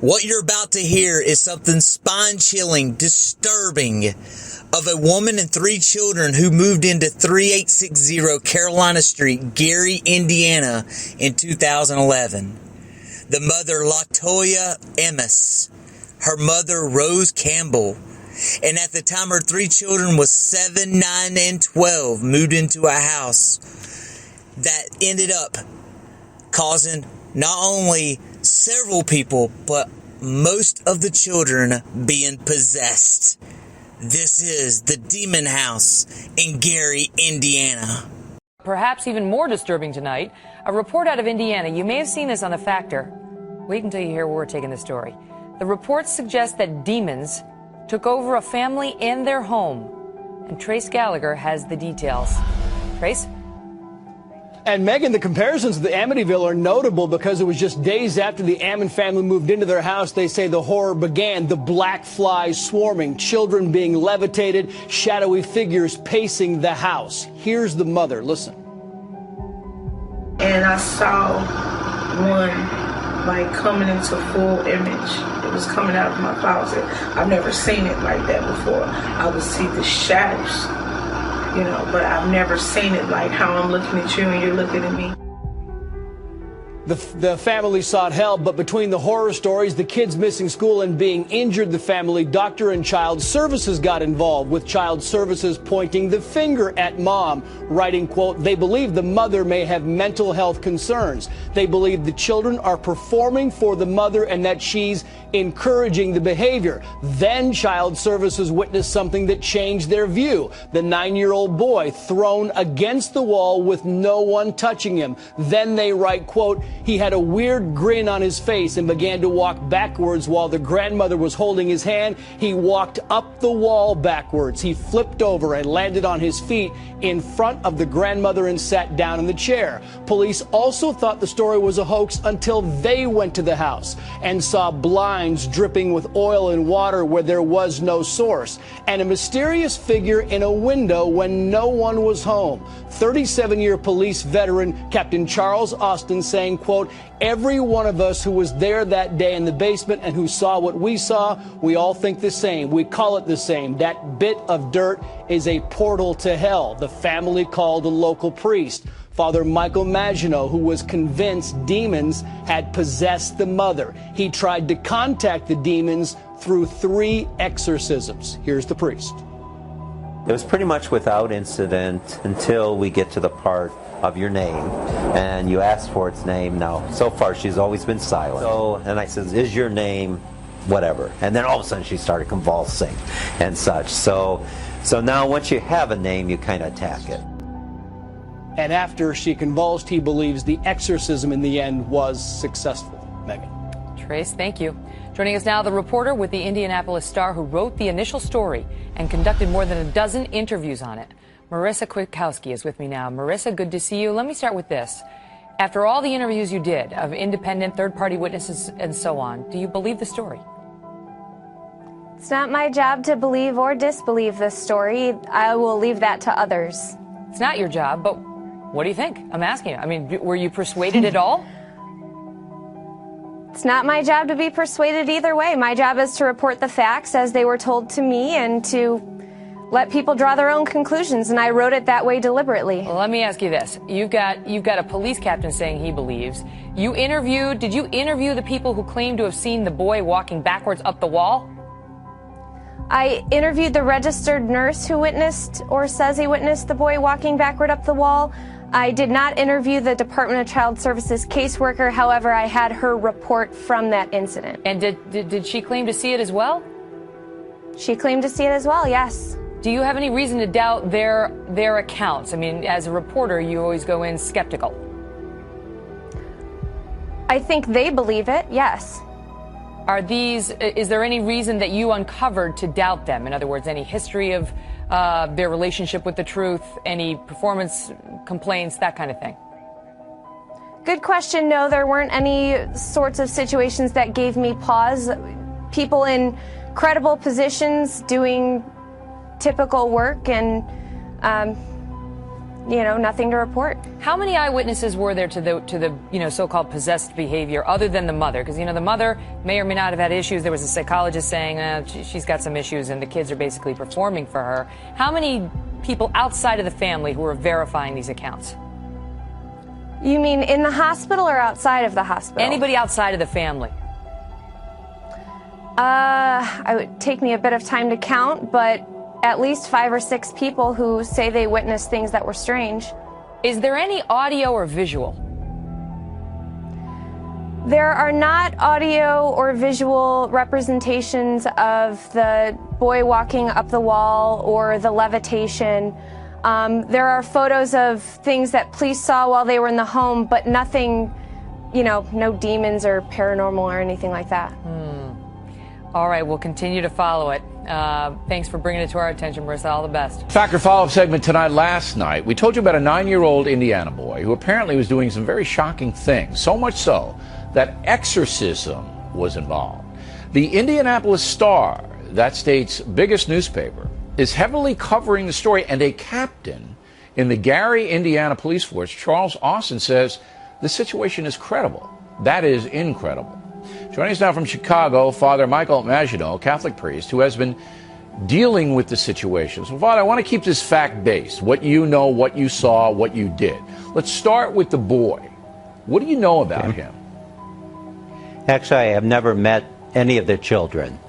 What you're about to hear is something spine-chilling, disturbing, of a woman and 3 children who moved into 3860 Carolina Street, Gary, Indiana in 2011. The mother, LaToya Emmis, her mother, Rose Campbell, and at the time her 3 children was 7, 9, and 12, moved into a house that ended up causing not only several people, but most of the children being possessed. This is the Demon House in Gary, Indiana. Perhaps even more disturbing tonight, a report out of Indiana. You may have seen this on The Factor. Wait until you hear where we're taking the story. The reports suggest that demons took over a family and their home. And Trace Gallagher has the details. Trace? And Megan, the comparisons to the Amityville are notable because it was just days after the Ammon family moved into their house. They say the horror began, the black flies swarming, children being levitated, shadowy figures pacing the house. Here's the mother. Listen. And I saw one like coming into full image. It was coming out of my closet. I've never seen it like that before. I would see the shadows, you know, but I've never seen it like how I'm looking at you and you're looking at me. The family sought help, but between the horror stories, the kids missing school, and being injured, the family doctor and child services got involved, with child services pointing the finger at mom, writing, quote, they believe the mother may have mental health concerns. They believe the children are performing for the mother and that she's encouraging the behavior. Then child services witnessed something that changed their view. The 9-year-old boy thrown against the wall with no one touching him. Then they write, quote, he had a weird grin on his face and began to walk backwards while the grandmother was holding his hand. He walked up the wall backwards. He flipped over and landed on his feet in front of the grandmother and sat down in the chair. Police also thought the story was a hoax until they went to the house and saw blinds dripping with oil and water where there was no source, and a mysterious figure in a window when no one was home. 37-year police veteran Captain Charles Austin saying, quote, every one of us who was there that day in the basement and who saw what we saw, we all think the same. We call it the same. That bit of dirt is a portal to hell. The family called a local priest, Father Michael Maginot, who was convinced demons had possessed the mother. He tried to contact the demons through 3 exorcisms. Here's the priest. It was pretty much without incident until we get to the part of your name, and you asked for its name. Now, so far, she's always been silent. So, and I said, is your name whatever? And then all of a sudden, she started convulsing and such. So now, once you have a name, you kind of attack it. And after she convulsed, he believes the exorcism in the end was successful. Megan. Trace, thank you. Joining us now, the reporter with the Indianapolis Star who wrote the initial story and conducted more than a dozen interviews on it. Marissa Kwiatkowski is with me now. Marissa, good to see you. Let me start with this. After all the interviews you did of independent third-party witnesses and so on, do you believe the story? It's not my job to believe or disbelieve this story. I will leave that to others. It's not your job, but what do you think? I'm asking you. I mean, were you persuaded at all? It's not my job to be persuaded either way. My job is to report the facts as they were told to me and to let people draw their own conclusions, and I wrote it that way deliberately. Well, let me ask you this. You've got a police captain saying he believes. Did you interview the people who claim to have seen the boy walking backwards up the wall? I interviewed the registered nurse who witnessed or says he witnessed the boy walking backward up the wall. I did not interview the Department of Child Services caseworker. However, I had her report from that incident. And did she claim to see it as well? She claimed to see it as well, yes. Do you have any reason to doubt their accounts? I mean, as a reporter, you always go in skeptical. I think they believe it, yes. Is there any reason that you uncovered to doubt them? In other words, any history of their relationship with the truth, any performance complaints, that kind of thing? Good question. No, there weren't any sorts of situations that gave me pause. People in credible positions doing typical work, and nothing to report. How many eyewitnesses were there to the so-called possessed behavior other than the mother? Because, the mother may or may not have had issues. There was a psychologist saying she's got some issues and the kids are basically performing for her. How many people outside of the family who are verifying these accounts? You mean in the hospital or outside of the hospital? Anybody outside of the family. It would take me a bit of time to count, but at least 5 or 6 people who say they witnessed things that were strange. Is there any audio or visual? There are not audio or visual representations of the boy walking up the wall or the levitation. There are photos of things that police saw while they were in the home, but nothing, no demons or paranormal or anything like that. All right, we'll continue to follow it. Thanks for bringing it to our attention, Marissa. All the best. Factor follow-up segment tonight. Last night, we told you about a 9-year-old Indiana boy who apparently was doing some very shocking things, so much so that exorcism was involved. The Indianapolis Star, that state's biggest newspaper, is heavily covering the story, and a captain in the Gary, Indiana police force, Charles Austin, says the situation is credible. That is incredible. Joining us now from Chicago, Father Michael Maginot, Catholic priest, who has been dealing with the situation. So, Father, I want to keep this fact-based, what you know, what you saw, what you did. Let's start with the boy. What do you know about him? Actually, I have never met any of the children.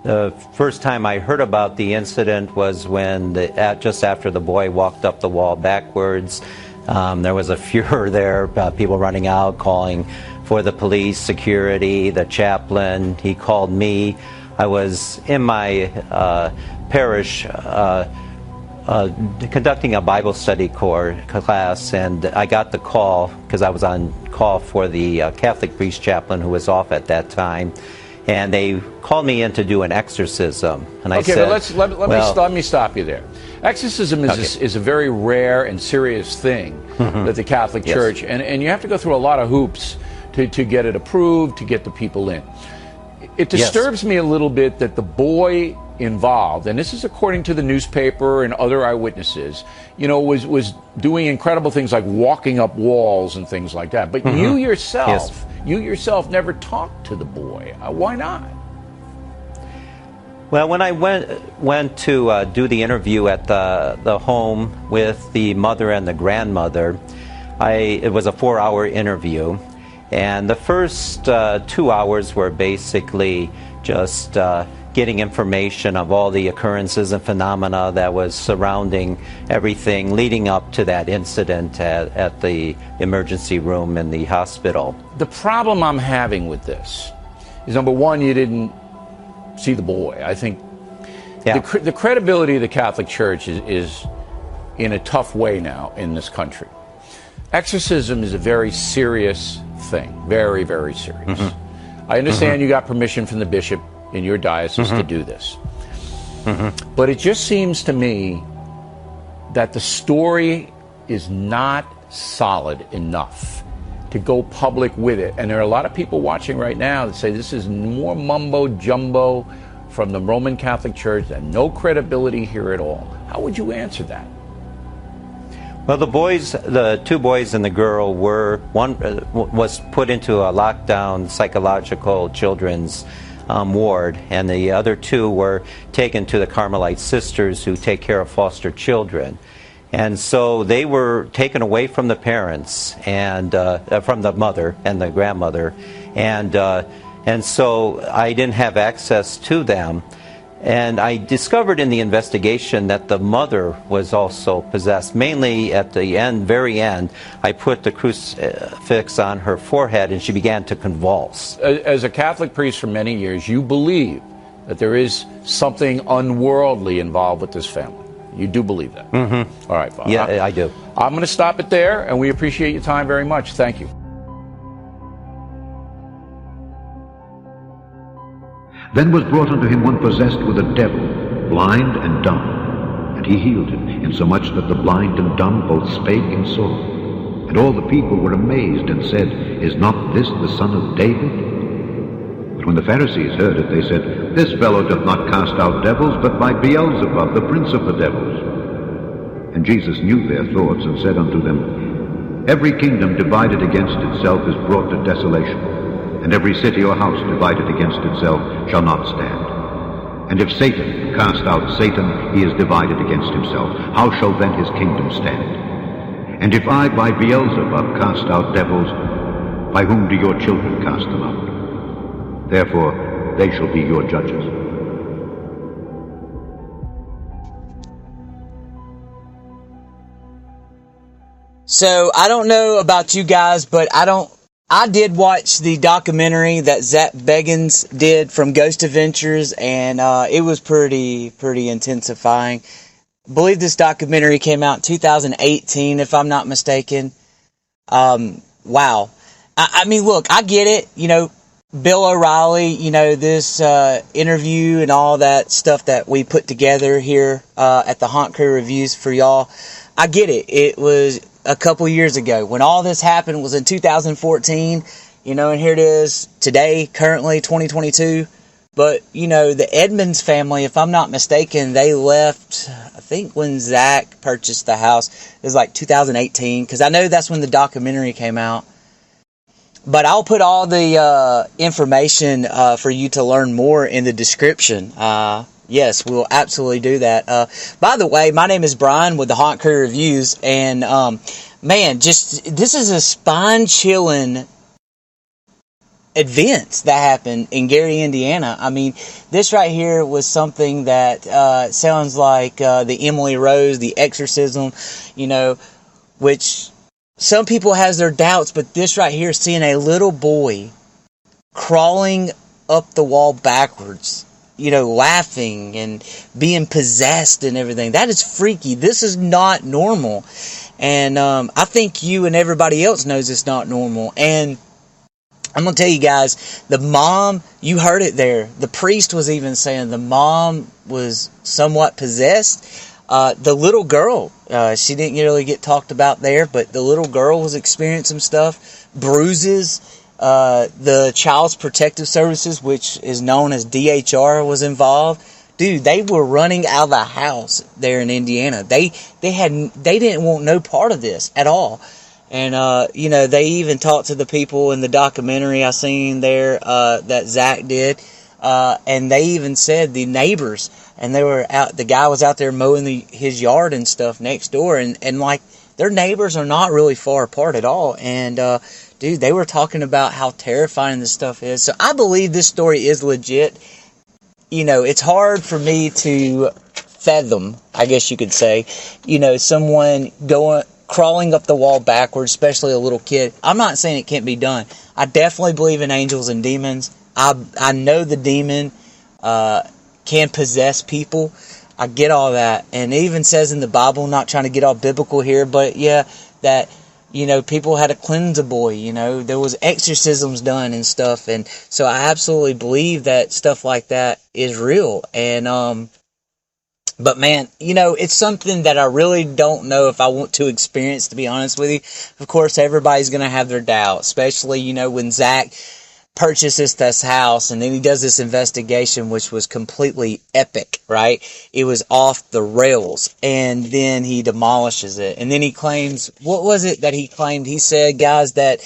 The first time I heard about the incident was when, just after the boy walked up the wall backwards. There was a furor there, people running out, calling for the police, security, the chaplain. He called me. I was in my parish conducting a Bible study class, and I got the call because I was on call for the Catholic priest chaplain who was off at that time. And they called me in to do an exorcism. And I said, but let me stop you there. Exorcism is a very rare and serious thing that the Catholic Church, and you have to go through a lot of hoops to get it approved, to get the people in. It disturbs me a little bit that the boy involved, and this is according to the newspaper and other eyewitnesses, was doing incredible things like walking up walls and things like that. But you yourself never talked to the boy. Why not? Well, when I went to do the interview at the home with the mother and the grandmother, it was a 4-hour interview, and the first 2 hours were basically just getting information of all the occurrences and phenomena that was surrounding everything leading up to that incident at the emergency room in the hospital. The problem I'm having with this is, number one, you didn't see the boy. I think the credibility of the Catholic Church is in a tough way now in this country. Exorcism is a very serious thing, very, very serious. I understand you got permission from the bishop in your diocese to do this. But it just seems to me that the story is not solid enough to go public with it. And there are a lot of people watching right now that say this is more mumbo-jumbo from the Roman Catholic Church and no credibility here at all. How would you answer that? Well, the 2 boys and the girl one was put into a lockdown psychological children's ward, and the other 2 were taken to the Carmelite sisters who take care of foster children. And so they were taken away from the parents and from the mother and the grandmother, and so I didn't have access to them. And I discovered in the investigation that the mother was also possessed. Mainly at the very end, I put the crucifix on her forehead and she began to convulse. As a Catholic priest for many years, you believe that there is something unworldly involved with this family. You do believe that? All right, Father. Yeah, I do. I'm going to stop it there, and we appreciate your time very much. Thank you. Then was brought unto him one possessed with a devil, blind and dumb. And he healed him, insomuch that the blind and dumb both spake and saw. And all the people were amazed, and said, Is not this the son of David? But when the Pharisees heard it, they said, This fellow doth not cast out devils, but by Beelzebub, the prince of the devils. And Jesus knew their thoughts, and said unto them, Every kingdom divided against itself is brought to desolation, and every city or house divided against itself shall not stand. And if Satan cast out Satan, he is divided against himself. How shall then his kingdom stand? And if I by Beelzebub cast out devils, by whom do your children cast them out? Therefore they shall be your judges. So I don't know about you guys, but I did watch the documentary that Zach Bagans did from Ghost Adventures, and it was pretty intensifying. I believe this documentary came out in 2018, if I'm not mistaken. Wow. I mean, look, I get it. You know, Bill O'Reilly, you know, this interview and all that stuff that we put together here at the Haunt Crew Reviews for y'all. I get it. It was a couple years ago. When all this happened was in 2014, you know, and here it is today, currently 2022. But, you know, the Edmonds family, if I'm not mistaken, they left, I think when Zach purchased the house, it was like 2018, because I know that's when the documentary came out. But I'll put all the information for you to learn more in the description. Yes, we'll absolutely do that. By the way, my name is Brian with the Haunt Crew Reviews, and man, this is a spine-chilling events that happened in Gary, Indiana. I mean, this right here was something that sounds like the Emily Rose, the exorcism, you know, which some people has their doubts, but this right here, seeing a little boy crawling up the wall backwards, you know, laughing and being possessed and everything, that is freaky. This is not normal. And I think you and everybody else knows it's not normal. And I'm going to tell you guys, the mom, you heard it there. The priest was even saying the mom was somewhat possessed. The little girl, she didn't really get talked about there, but the little girl was experiencing stuff, bruises. The Child's Protective Services, which is known as DHR, was involved. Dude, they were running out of the house there in Indiana. They didn't want no part of this at all. And, you know, they even talked to the people in the documentary I seen there, that Zach did. And they even said the neighbors, and they were out, the guy was out there mowing his yard and stuff next door. And like, their neighbors are not really far apart at all. And, dude, they were talking about how terrifying this stuff is. So I believe this story is legit. You know, it's hard for me to fathom, I guess you could say, you know, someone crawling up the wall backwards, especially a little kid. I'm not saying it can't be done. I definitely believe in angels and demons. I know the demon can possess people. I get all that. And it even says in the Bible, not trying to get all biblical here, but yeah, that, you know, people had to cleanse a boy, you know, there was exorcisms done and stuff. And so I absolutely believe that stuff like that is real. And, but man, you know, it's something that I really don't know if I want to experience, to be honest with you. Of course, everybody's going to have their doubts, especially, you know, when Zach purchases this house and then he does this investigation, which was completely epic, right? It was off the rails, and then he demolishes it. And then he claims, what was it that he claimed? He said, guys, that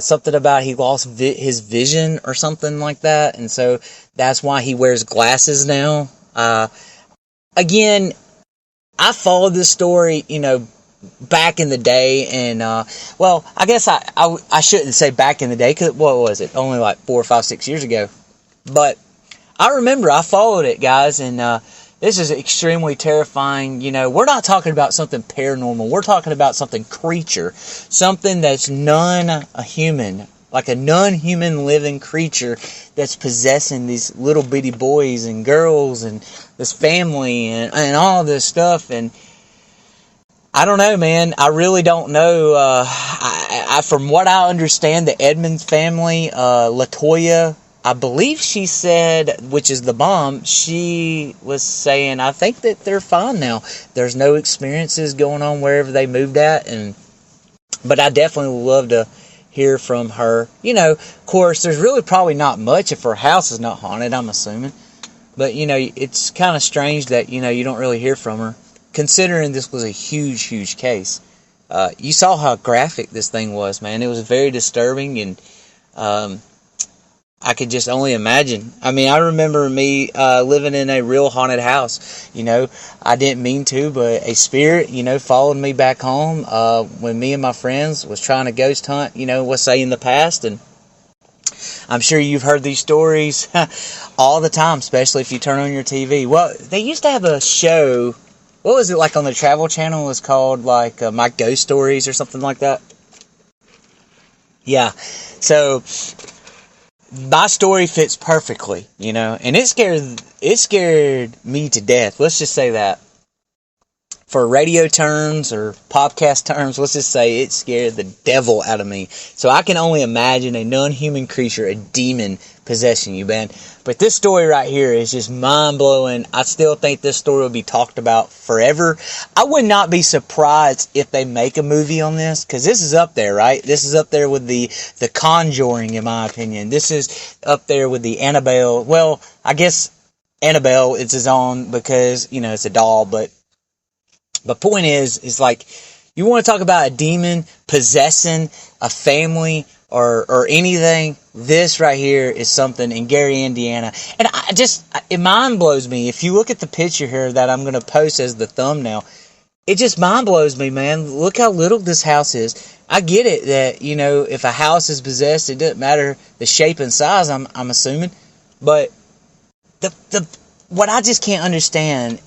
something about he lost his vision or something like that, and so that's why he wears glasses now. Again, I followed this story, you know, back in the day, and well, I guess I shouldn't say back in the day, because what was it, only like 4 or 5, 6 years ago, but I remember I followed it, guys, and this is extremely terrifying. You know, we're not talking about something paranormal, we're talking about something creature, something that's non-human, like a non-human living creature that's possessing these little bitty boys and girls and this family and all this stuff. And I don't know, man. I really don't know. I from what I understand, the Edmonds family, LaToya, I believe she said, which is the mom, she was saying, I think that they're fine now. There's no experiences going on wherever they moved at. But I definitely would love to hear from her. You know, of course, there's really probably not much if her house is not haunted, I'm assuming. But, you know, it's kind of strange that, you know, you don't really hear from her. considering this was a huge case, you saw how graphic this thing was, man. It was very disturbing, and I could just only imagine. I mean, I remember me living in a real haunted house. You know, I didn't mean to, but a spirit, you know, followed me back home when me and my friends was trying to ghost hunt, you know, let's say in the past. And I'm sure you've heard these stories all the time, especially if you turn on your TV. Well, they used to have a show. What was it, like on the Travel Channel? It was called like My Ghost Stories or something like that. Yeah. So my story fits perfectly, you know, and it scared me to death. Let's just say that. For radio terms or podcast terms, let's just say it scared the devil out of me. So I can only imagine a non-human creature, a demon, possessing you, man. But this story right here is just mind-blowing. I still think this story will be talked about forever. I would not be surprised if they make a movie on this, because this is up there, right? This is up there with the Conjuring, in my opinion. This is up there with the Annabelle. Well, I guess Annabelle is his own because, you know, it's a doll, but the point is like, you want to talk about a demon possessing a family or anything, this right here is something in Gary, Indiana. And it mind blows me. If you look at the picture here that I'm going to post as the thumbnail, it just mind blows me, man. Look how little this house is. I get it that, you know, if a house is possessed, it doesn't matter the shape and size, I'm assuming. But what I just can't understand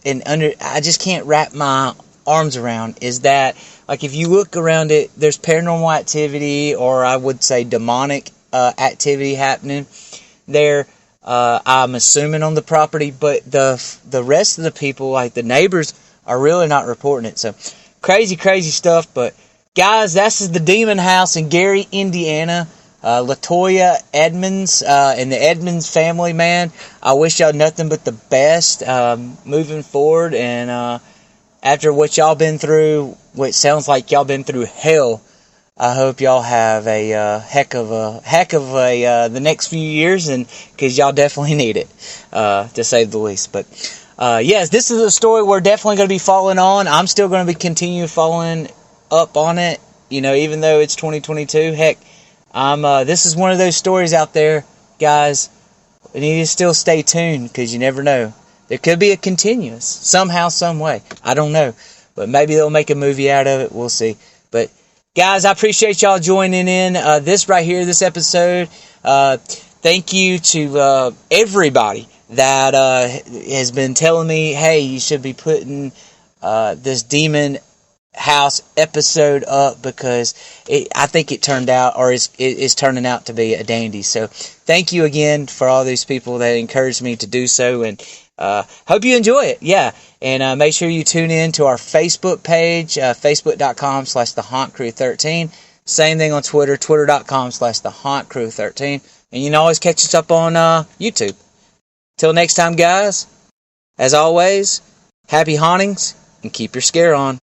I just can't wrap my arms around is that, like, if you look around it, there's paranormal activity, or I would say demonic activity happening there. I'm assuming on the property, but the rest of the people, like the neighbors, are really not reporting it. So crazy stuff. But guys, this is the demon house in Gary, Indiana. Latoya Edmonds and the Edmonds family, man. I wish y'all nothing but the best moving forward. And after what y'all been through, what sounds like y'all been through hell, I hope y'all have a heck of a the next few years, and because y'all definitely need it, to say the least. But yes, this is a story we're definitely going to be following on. I'm still going to be continue following up on it. You know, even though it's 2022, heck. This is one of those stories out there, guys. You need to still stay tuned, because you never know. There could be a continuous, somehow, some way. I don't know. But maybe they'll make a movie out of it. We'll see. But, guys, I appreciate y'all joining in. This right here, this episode. Thank you to everybody that has been telling me, hey, you should be putting this demon house episode up, because I think it turned out, or is turning out to be a dandy. So thank you again for all these people that encouraged me to do so, and hope you enjoy it. Yeah, and make sure you tune in to our Facebook page, facebook.com/thehauntcrew13. Same thing on Twitter, twitter.com/thehauntcrew13, and you can always catch us up on YouTube. Till next time, guys, as always, happy hauntings, and keep your scare on.